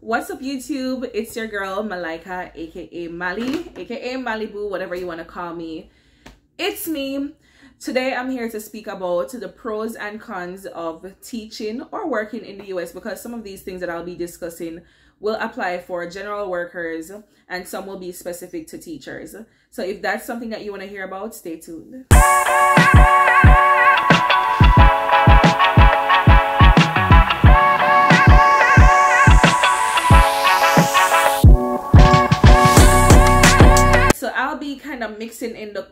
What's up, YouTube? It's your girl Malika, aka Mali, aka Malibu, whatever you want to call me. It's me. Today I'm here to speak about the pros and cons of teaching or working in the US, because some of these things that I'll be discussing will apply for general workers and some will be specific to teachers. So if that's something that you want to hear about, stay tuned. So I'll be kind of mixing in the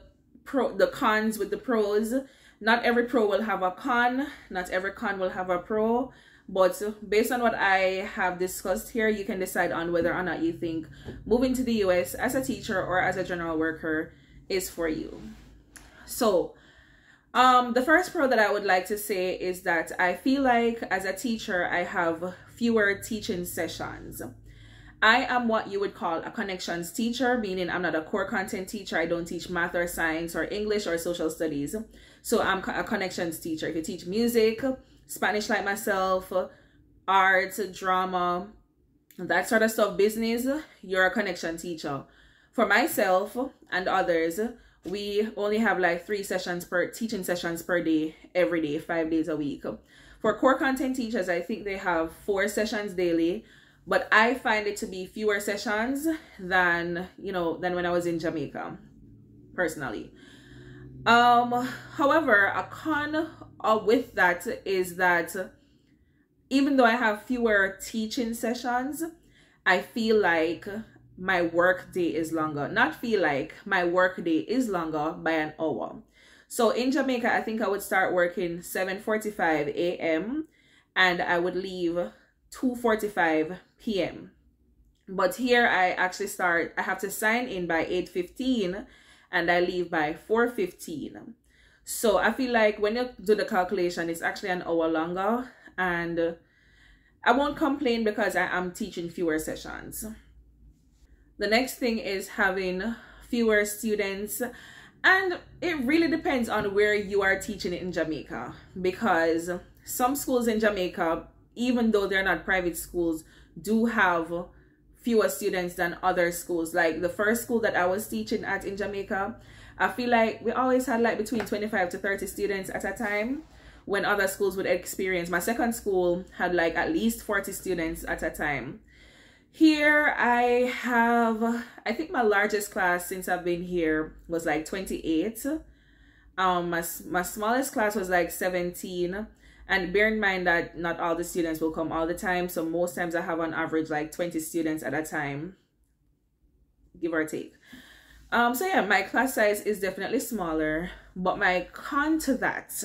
cons with the pros. Not every pro will have a con, not every con will have a pro, but based on what I have discussed here, you can decide on whether or not you think moving to the US as a teacher or as a general worker is for you. So the first pro that I would like to say is that I feel like as a teacher I have fewer teaching sessions. I am what you would call a connections teacher, meaning I'm not a core content teacher. I don't teach math or science or English or social studies. So I'm a connections teacher. If you teach music, Spanish like myself, art, drama, that sort of stuff, business, you're a connection teacher. For myself and others, we only have like 3 teaching sessions per day, every day, 5 days a week. For core content teachers, I think they have 4 sessions daily. But I find it to be fewer sessions than when I was in Jamaica, personally. However, a con with that is that even though I have fewer teaching sessions, I feel like my work day is longer. Not feel like, my work day is longer by an hour. So in Jamaica, I think I would start working 7:45 a.m. and I would leave 2:45 p.m. But here I have to sign in by 8:15 and I leave by 4:15. So I feel like when you do the calculation, it's actually an hour longer, and I won't complain because I am teaching fewer sessions. The next thing is having fewer students, and it really depends on where you are teaching it in Jamaica, because some schools in Jamaica, even though they're not private schools, do have fewer students than other schools. Like the first school that I was teaching at in Jamaica, I feel like we always had like between 25 to 30 students at a time, when other schools would experience. My second school had like at least 40 students at a time. Here I think my largest class since I've been here was like 28. My smallest class was like 17. And bear in mind that not all the students will come all the time. So most times I have on average like 20 students at a time, give or take. So yeah, my class size is definitely smaller. But my con to that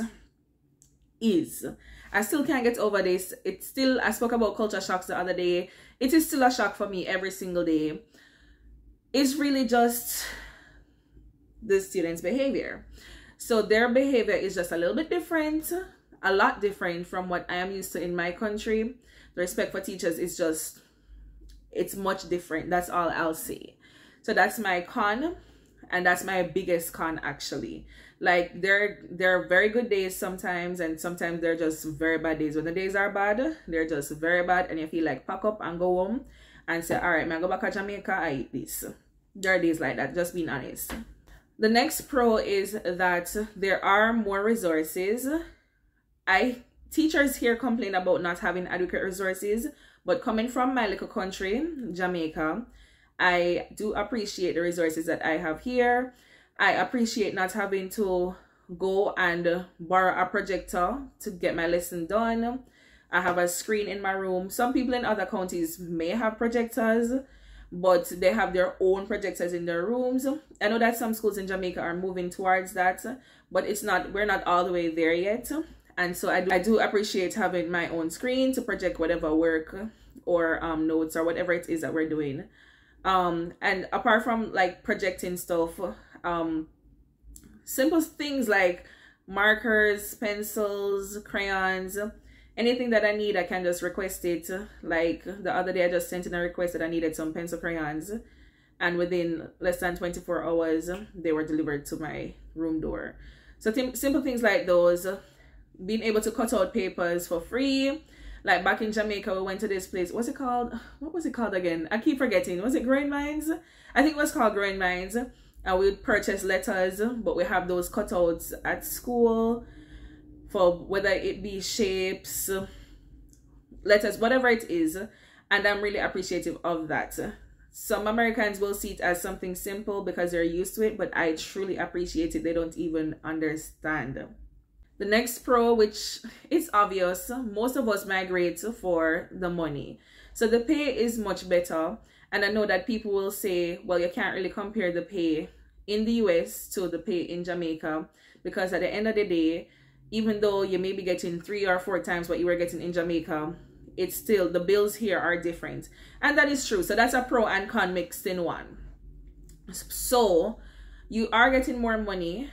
is I still can't get over this. It's still, I spoke about culture shocks the other day. It is still a shock for me every single day. It's really just the students' behavior. So their behavior is just a little bit different. A lot different from what I am used to in my country. The respect for teachers is just, it's much different. That's all I'll say. So that's my con, and that's my biggest con actually. Like there are very good days sometimes, and sometimes they're just very bad days. When the days are bad, they're just very bad, and you feel like pack up and go home and say, all right, man, go back to Jamaica, I eat this. There are days like that, just being honest. The next pro is that there are more resources. Teachers here complain about not having adequate resources, but coming from my little country, Jamaica, I do appreciate the resources that I have here. I appreciate not having to go and borrow a projector to get my lesson done. I have a screen in my room. Some people in other counties may have projectors, but they have their own projectors in their rooms. I know that some schools in Jamaica are moving towards that, but we're not all the way there yet. And so I do appreciate having my own screen to project whatever work or notes or whatever it is that we're doing. And apart from like projecting stuff, simple things like markers, pencils, crayons, anything that I need, I can just request it. Like the other day I just sent in a request that I needed some pencil crayons, and within less than 24 hours they were delivered to my room door. So simple things like those. Being able to cut out papers for free, Like back in Jamaica, we went to this place. What's it called? What was it called again? I keep forgetting. Was it Grain Mines? I think it was called Grain Mines. And we would purchase letters, but we have those cutouts at school for whether it be shapes, letters, whatever it is. And I'm really appreciative of that. Some Americans will see it as something simple because they're used to it, but I truly appreciate it. They don't even understand. The next pro, which it's obvious, most of us migrate for the money. So the pay is much better. And I know that people will say, well, you can't really compare the pay in the US to the pay in Jamaica, because at the end of the day, even though you may be getting 3 or 4 times what you were getting in Jamaica, it's still, the bills here are different. And that is true. So that's a pro and con mixed in one. So you are getting more money,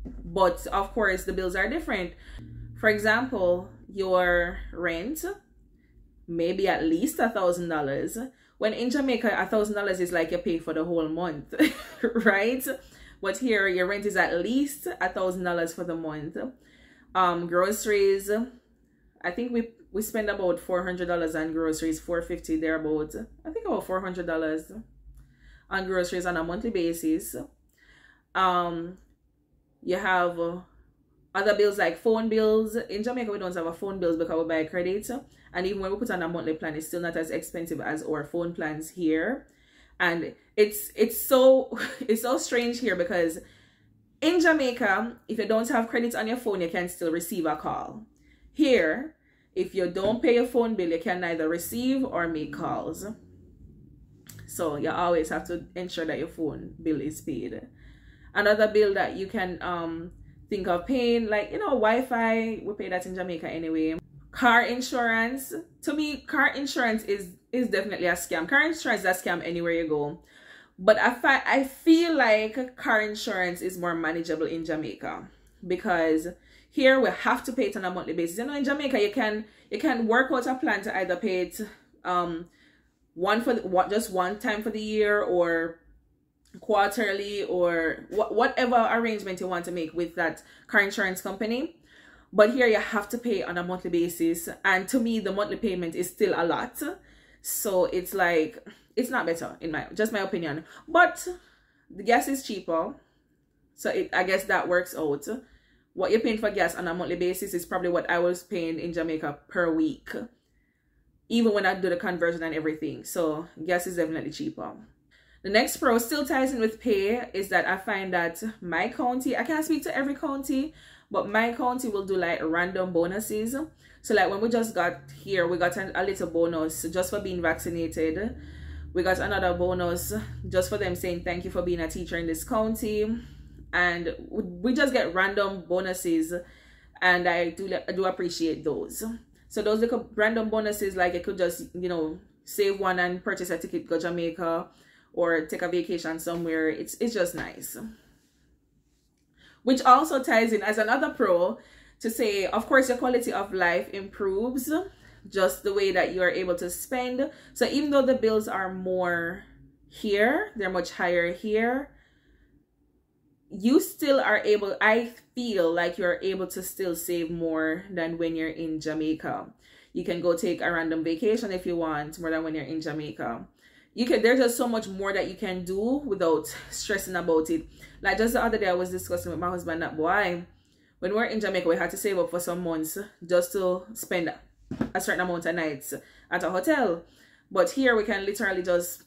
but of course the bills are different. For example, your rent may be at least $1,000, when in Jamaica $1,000 is like you pay for the whole month. Right? But here your rent is at least $1,000 for the month. Groceries, I think we spend about $400 on groceries, $450 thereabout. I think about $400 on groceries on a monthly basis. You have other bills like phone bills. In Jamaica, we don't have a phone bills because we buy credit. And even when we put on a monthly plan, it's still not as expensive as our phone plans here. And it's so strange here, because in Jamaica, if you don't have credit on your phone, you can still receive a call. Here, if you don't pay your phone bill, you can neither receive or make calls. So you always have to ensure that your phone bill is paid. Another bill that you can think of paying, like, you know, Wi-Fi, we pay that in Jamaica anyway. Car insurance. To me, car insurance is definitely a scam. Car insurance is a scam anywhere you go. But I feel like car insurance is more manageable in Jamaica, because here we have to pay it on a monthly basis. You know, in Jamaica you can work out a plan to either pay it just one time for the year, or quarterly, or whatever arrangement you want to make with that car insurance company. But here you have to pay on a monthly basis, and to me the monthly payment is still a lot. So it's like, it's not better in my opinion. But the gas is cheaper, so I guess that works out. What you're paying for gas on a monthly basis is probably what I was paying in Jamaica per week, even when I do the conversion and everything. So gas is definitely cheaper. The next pro still ties in with pay is that I find that my county, I can't speak to every county, but my county will do like random bonuses. So like when we just got here, we got a little bonus just for being vaccinated. We got another bonus just for them saying thank you for being a teacher in this county. And we just get random bonuses, and I do appreciate those. So those little random bonuses, like you could just, you know, save one and purchase a ticket to go Jamaica, or take a vacation somewhere. It's just nice. Which also ties in as another pro to say, of course, your quality of life improves just the way that you are able to spend. So even though the bills are more here, they're much higher here, you still are able, I feel like you're able to still save more than when you're in Jamaica. You can go take a random vacation if you want, more than when you're in Jamaica. There's just so much more that you can do without stressing about it. Like just the other day, I was discussing with my husband that, boy, when we're in Jamaica, we had to save up for some months just to spend a certain amount of nights at a hotel. But here we can literally just,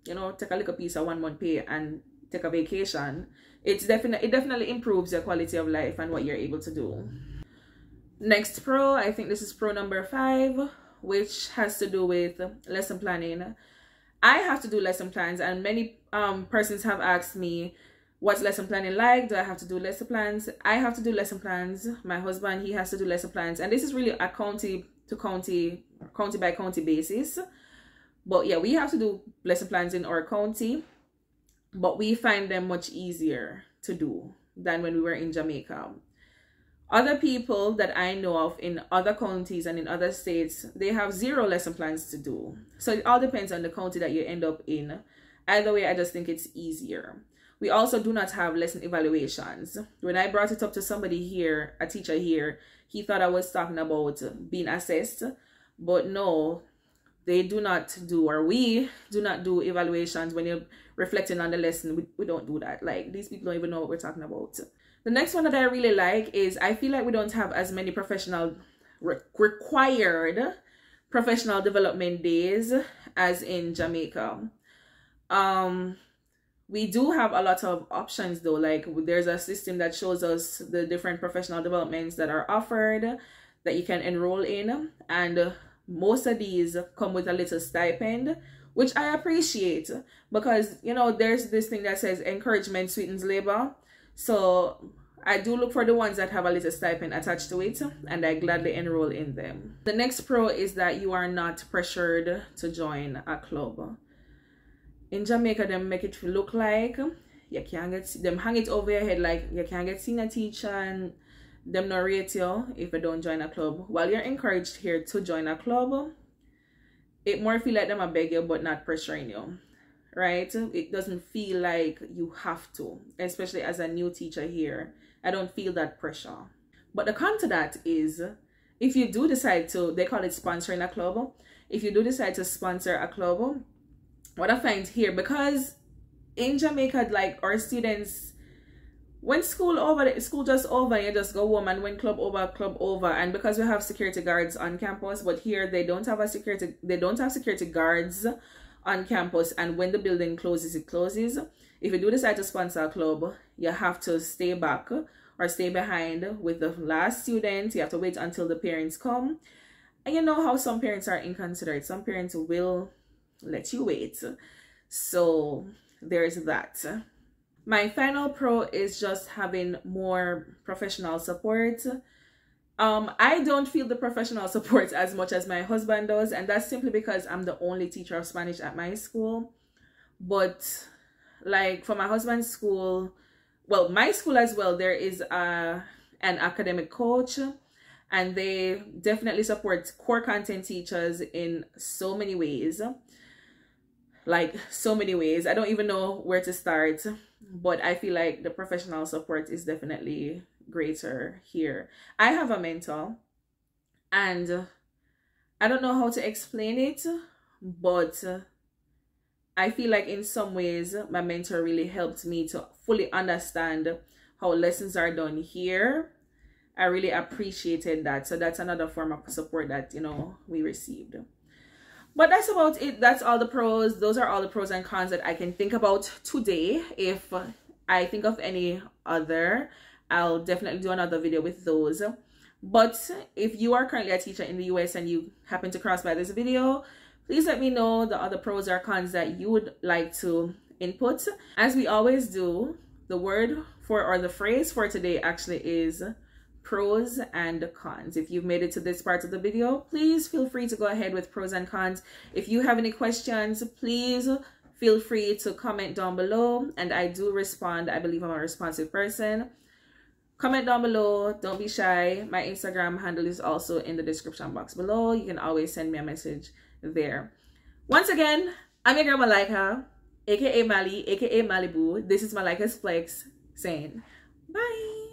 you know, take a little piece of 1 month pay and take a vacation. It definitely improves your quality of life and what you're able to do. Next pro, I think this is pro number 5, which has to do with lesson planning. I have to do lesson plans, and many persons have asked me, what's lesson planning like? Do I have to do lesson plans? I have to do lesson plans. My husband, he has to do lesson plans. And this is really a county to county, county by county basis. But yeah, we have to do lesson plans in our county, but we find them much easier to do than when we were in Jamaica. Other people that I know of in other counties and in other states, they have 0 lesson plans to do. So it all depends on the county that you end up in. Either way, I just think it's easier. We also do not have lesson evaluations. When I brought it up to somebody here, a teacher here, he thought I was talking about being assessed, but no, they do not do, or we do not do evaluations when you're reflecting on the lesson. We don't do that. Like, these people don't even know what we're talking about. The next one that I really like is, I feel like we don't have as many required professional development days as in Jamaica. We do have a lot of options though. Like, there's a system that shows us the different professional developments that are offered that you can enroll in, and most of these come with a little stipend, which I appreciate, because, you know, there's this thing that says encouragement sweetens labor. So I do look for the ones that have a little stipend attached to it, and I gladly enroll in them. The next pro is that you are not pressured to join a club. In Jamaica, them make it look like you can't get, them hang it over your head like you can't get senior teacher, and them not rate you if you don't join a club. While you're encouraged here to join a club, it more feel like them a beg you but not pressuring you, right? It doesn't feel like you have to, especially as a new teacher here. I don't feel that pressure. But the con to that is, if you do decide to, they call it sponsoring a club. If you do decide to sponsor a club, what I find here, because in Jamaica, like, our students, when school just over, you just go home, and when club over, and because we have security guards on campus, but here they don't have security guards on campus, and when the building closes, it closes. If you do decide to sponsor a club, you have to stay back or stay behind with the last student. You have to wait until the parents come, and you know how some parents are inconsiderate. Some parents will let you wait. So there's that. My final pro is just having more professional support. I don't feel the professional support as much as my husband does, and that's simply because I'm the only teacher of Spanish at my school. But like, for my husband's school, well, my school as well, there is an academic coach, and they definitely support core content teachers in so many ways. Like, so many ways. I don't even know where to start, but I feel like the professional support is definitely greater here. I have a mentor, and I don't know how to explain it, but I feel like in some ways my mentor really helped me to fully understand how lessons are done here. I really appreciated that. So that's another form of support that, you know, we received. But that's about it. That's all the pros. Those are all the pros and cons that I can think about today. If I think of any other, I'll definitely do another video with those. But if you are currently a teacher in the US and you happen to cross by this video, please let me know the other pros or cons that you would like to input. As we always do, the word for, or the phrase for today actually is pros and cons. If you've made it to this part of the video, please feel free to go ahead with pros and cons. If you have any questions, please feel free to comment down below, and I do respond. I believe I'm a responsive person. Comment down below. Don't be shy. My Instagram handle is also in the description box below. You can always send me a message there. Once again, I'm your girl Malika, aka Mali, aka Malibu. This is Malika's Flex, saying bye.